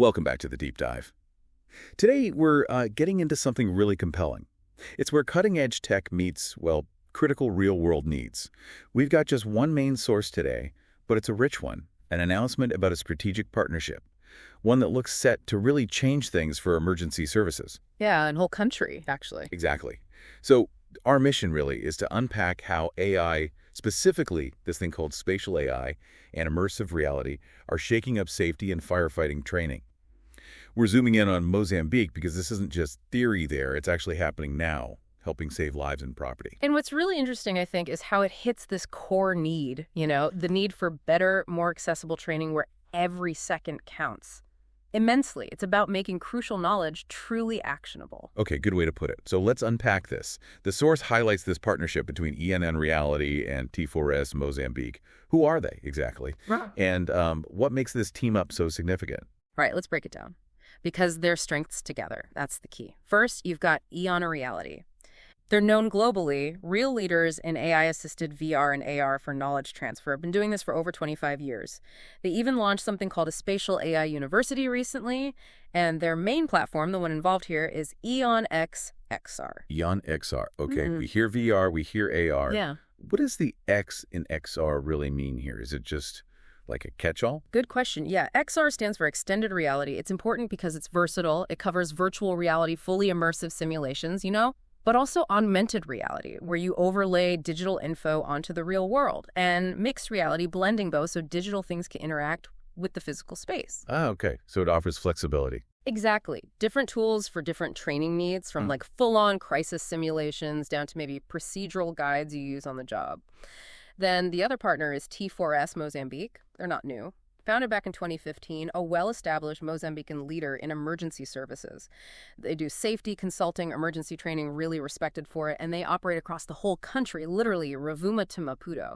Welcome back to the Deep Dive. Today, we're getting into something really compelling. It's where cutting-edge tech meets, well, critical real-world needs. We've got just one main source today, but it's a rich one, an announcement about a strategic partnership, one that looks set to really change things for emergency services. Yeah, and whole country, actually. Exactly. So our mission really is to unpack how AI, specifically this thing called spatial AI and immersive reality, are shaking up safety and firefighting training. We're zooming in on Mozambique because this isn't just theory there, it's actually happening now, helping save lives and property. And what's really interesting, I think, is how it hits this core need, the need for better, more accessible training where every second counts. Immensely. It's about making crucial knowledge truly actionable. Okay, good way to put it. So let's unpack this. The source highlights this partnership between EON Reality and T4S Mozambique. Who are they exactly? Right. And what makes this team up so significant? Right, let's break it down. Because their strengths together, that's the key. First, you've got EON Reality. They're known globally, real leaders in AI-assisted VR and AR for knowledge transfer. Have been doing this for over 25 years. They even launched something called a Spatial AI University recently, and their main platform, the one involved here, is EON-XR. EON-XR. Okay, We hear VR, we hear AR. Yeah. What does the X in XR really mean here? Is it just like a catch-all? Good question. Yeah, XR stands for extended reality. It's important because it's versatile. It covers virtual reality, fully immersive simulations, but also augmented reality, where you overlay digital info onto the real world, and mixed reality, blending both so digital things can interact with the physical space. Ah, okay. So it offers flexibility. Exactly. Different tools for different training needs, from like full-on crisis simulations down to maybe procedural guides you use on the job. Then the other partner is T4S Mozambique. They're not new. Founded back in 2015, a well-established Mozambican leader in emergency services. They do safety, consulting, emergency training, really respected for it, and they operate across the whole country, literally Rovuma to Maputo.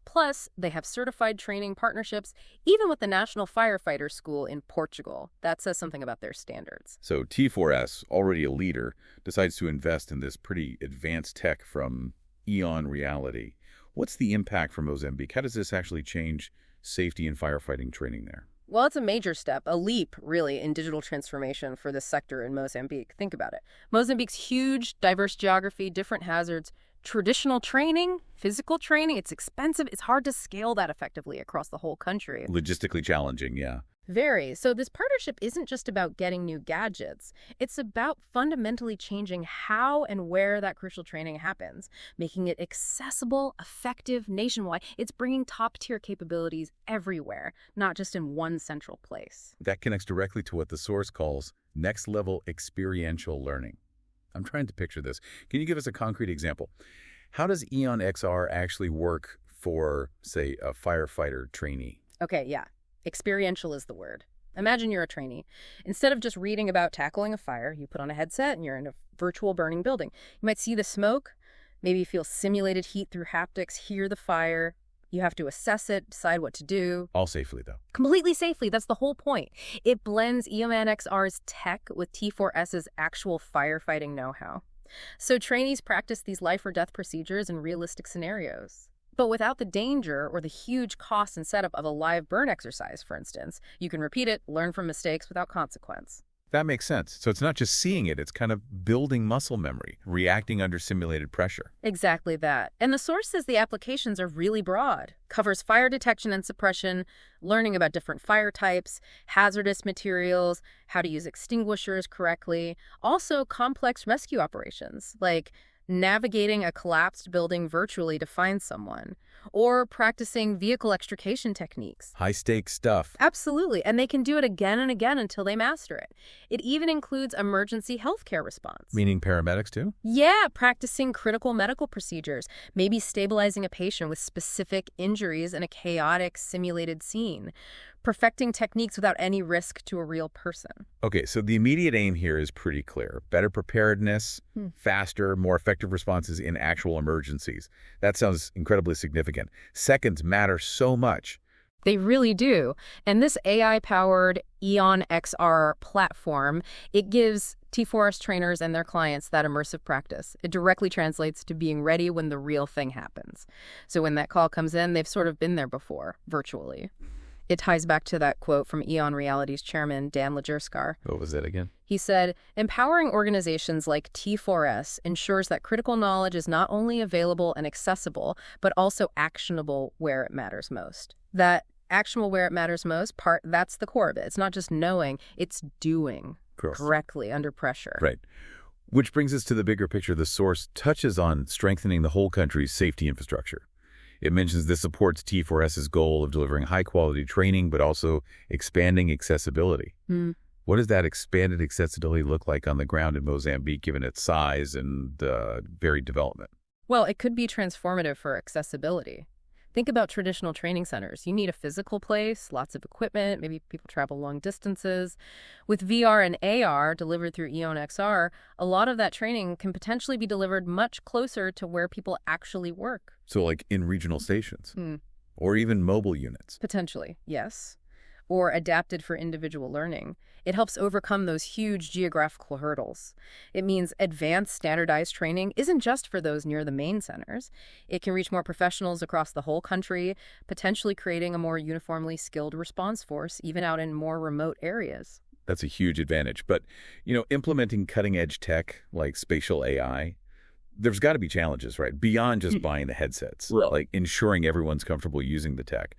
Plus, they have certified training partnerships, even with the National Firefighter School in Portugal. That says something about their standards. So T4S, already a leader, decides to invest in this pretty advanced tech from EON Reality. What's the impact for Mozambique? How does this actually change safety and firefighting training there? Well, it's a major step, a leap, really, in digital transformation for this sector in Mozambique. Think about it. Mozambique's huge, diverse geography, different hazards, traditional training, physical training. It's expensive. It's hard to scale that effectively across the whole country. Logistically challenging, yeah. Very. So this partnership isn't just about getting new gadgets. It's about fundamentally changing how and where that crucial training happens, making it accessible, effective, nationwide. It's bringing top-tier capabilities everywhere, not just in one central place. That connects directly to what the source calls next-level experiential learning. I'm trying to picture this. Can you give us a concrete example? How does EON-XR actually work for, say, a firefighter trainee? Okay, yeah. Experiential is the word. Imagine you're a trainee. Instead of just reading about tackling a fire, you put on a headset and you're in a virtual burning building. You might see the smoke, maybe feel simulated heat through haptics, hear the fire. You have to assess it, decide what to do. All safely, though. Completely safely. That's the whole point. It blends EON-XR's tech with T4S's actual firefighting know-how. So trainees practice these life or death procedures in realistic scenarios. But without the danger or the huge cost and setup of a live burn exercise, for instance. You can repeat it, learn from mistakes without consequence. That makes sense. So it's not just seeing it, it's kind of building muscle memory, reacting under simulated pressure. Exactly that. And the source says the applications are really broad. Covers fire detection and suppression, learning about different fire types, hazardous materials, how to use extinguishers correctly. Also complex rescue operations, like navigating a collapsed building virtually to find someone, or practicing vehicle extrication techniques. High-stakes stuff. Absolutely, and they can do it again and again until they master it. It even includes emergency healthcare response. Meaning paramedics too? Yeah, practicing critical medical procedures, maybe stabilizing a patient with specific injuries in a chaotic simulated scene. Perfecting techniques without any risk to a real person. Okay, so the immediate aim here is pretty clear. Better preparedness, faster, more effective responses in actual emergencies. That sounds incredibly significant. Seconds matter so much. They really do. And this AI-powered EON-XR platform, it gives T4S trainers and their clients that immersive practice. It directly translates to being ready when the real thing happens. So when that call comes in, they've sort of been there before, virtually. It ties back to that quote from EON Reality's chairman, Dan Lajerskar. What was that again? He said, empowering organizations like T4S ensures that critical knowledge is not only available and accessible, but also actionable where it matters most. That actionable where it matters most part, that's the core of it. It's not just knowing, it's doing correctly under pressure. Right. Which brings us to the bigger picture. The source touches on strengthening the whole country's safety infrastructure. It mentions this supports T4S's goal of delivering high-quality training, but also expanding accessibility. What does that expanded accessibility look like on the ground in Mozambique, given its size and varied development? Well, it could be transformative for accessibility. Think about traditional training centers. You need a physical place, lots of equipment, maybe people travel long distances. With VR and AR delivered through EON-XR, a lot of that training can potentially be delivered much closer to where people actually work. So like in regional stations? Or even mobile units? Potentially, yes. Or adapted for individual learning. It helps overcome those huge geographical hurdles. It means advanced standardized training isn't just for those near the main centers. It can reach more professionals across the whole country, potentially creating a more uniformly skilled response force, even out in more remote areas. That's a huge advantage. But, implementing cutting-edge tech like spatial AI, there's got to be challenges, right? Beyond just buying the headsets, like ensuring everyone's comfortable using the tech.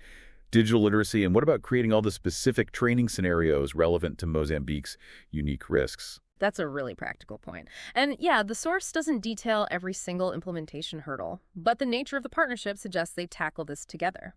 Digital literacy, and what about creating all the specific training scenarios relevant to Mozambique's unique risks? That's a really practical point. And yeah, the source doesn't detail every single implementation hurdle, but the nature of the partnership suggests they tackle this together.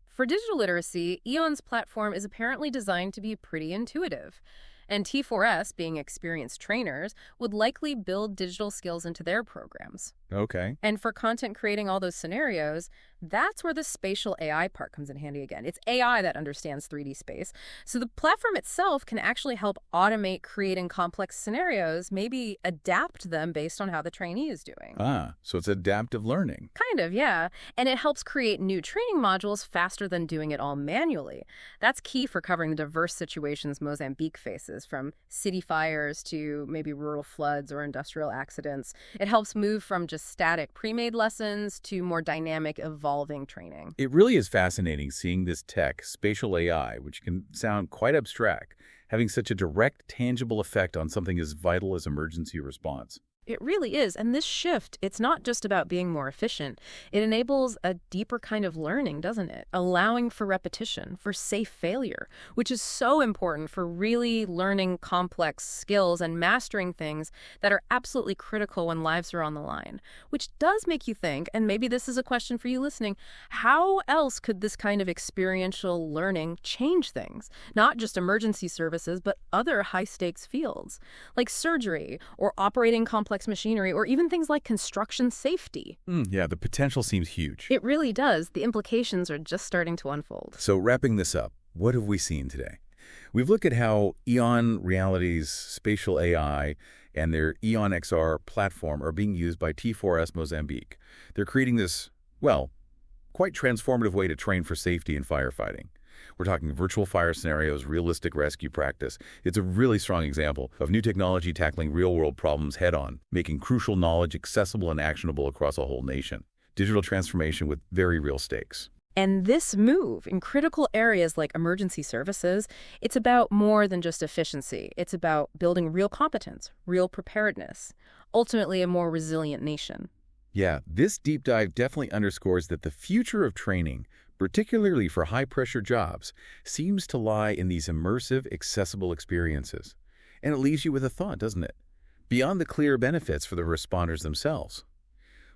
For digital literacy, EON's platform is apparently designed to be pretty intuitive. And T4S, being experienced trainers, would likely build digital skills into their programs. Okay. And for content creating all those scenarios, that's where the spatial AI part comes in handy again. It's AI that understands 3D space. So the platform itself can actually help automate creating complex scenarios, maybe adapt them based on how the trainee is doing. So it's adaptive learning. Kind of, yeah. And it helps create new training modules faster than doing it all manually. That's key for covering the diverse situations Mozambique faces, from city fires to maybe rural floods or industrial accidents. It helps move from just static pre-made lessons to more dynamic, evolving training. It really is fascinating seeing this tech, spatial AI, which can sound quite abstract, having such a direct, tangible effect on something as vital as emergency response. It really is. And this shift, it's not just about being more efficient. It enables a deeper kind of learning, doesn't it? Allowing for repetition, for safe failure, which is so important for really learning complex skills and mastering things that are absolutely critical when lives are on the line. Which does make you think, and maybe this is a question for you listening, how else could this kind of experiential learning change things? Not just emergency services, but other high-stakes fields, like surgery or operating complex machinery, or even things like construction safety. Yeah, the potential seems huge. It really does. The implications are just starting to unfold. So wrapping this up, what have we seen today? We've looked at how EON Reality's spatial AI and their EON-XR platform are being used by T4S Mozambique. They're creating this, quite transformative way to train for safety and firefighting. We're talking virtual fire scenarios, realistic rescue practice. It's a really strong example of new technology tackling real-world problems head-on, making crucial knowledge accessible and actionable across a whole nation. Digital transformation with very real stakes. And this move in critical areas like emergency services, it's about more than just efficiency. It's about building real competence, real preparedness, ultimately a more resilient nation. Yeah, this deep dive definitely underscores that the future of training, particularly for high-pressure jobs, seems to lie in these immersive, accessible experiences. And it leaves you with a thought, doesn't it? Beyond the clear benefits for the responders themselves,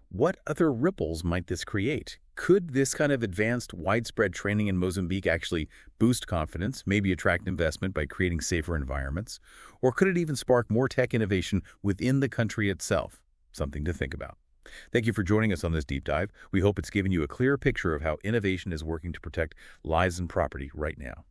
what other ripples might this create? Could this kind of advanced, widespread training in Mozambique actually boost confidence, maybe attract investment by creating safer environments? Or could it even spark more tech innovation within the country itself? Something to think about. Thank you for joining us on this deep dive. We hope it's given you a clear picture of how innovation is working to protect lives and property right now.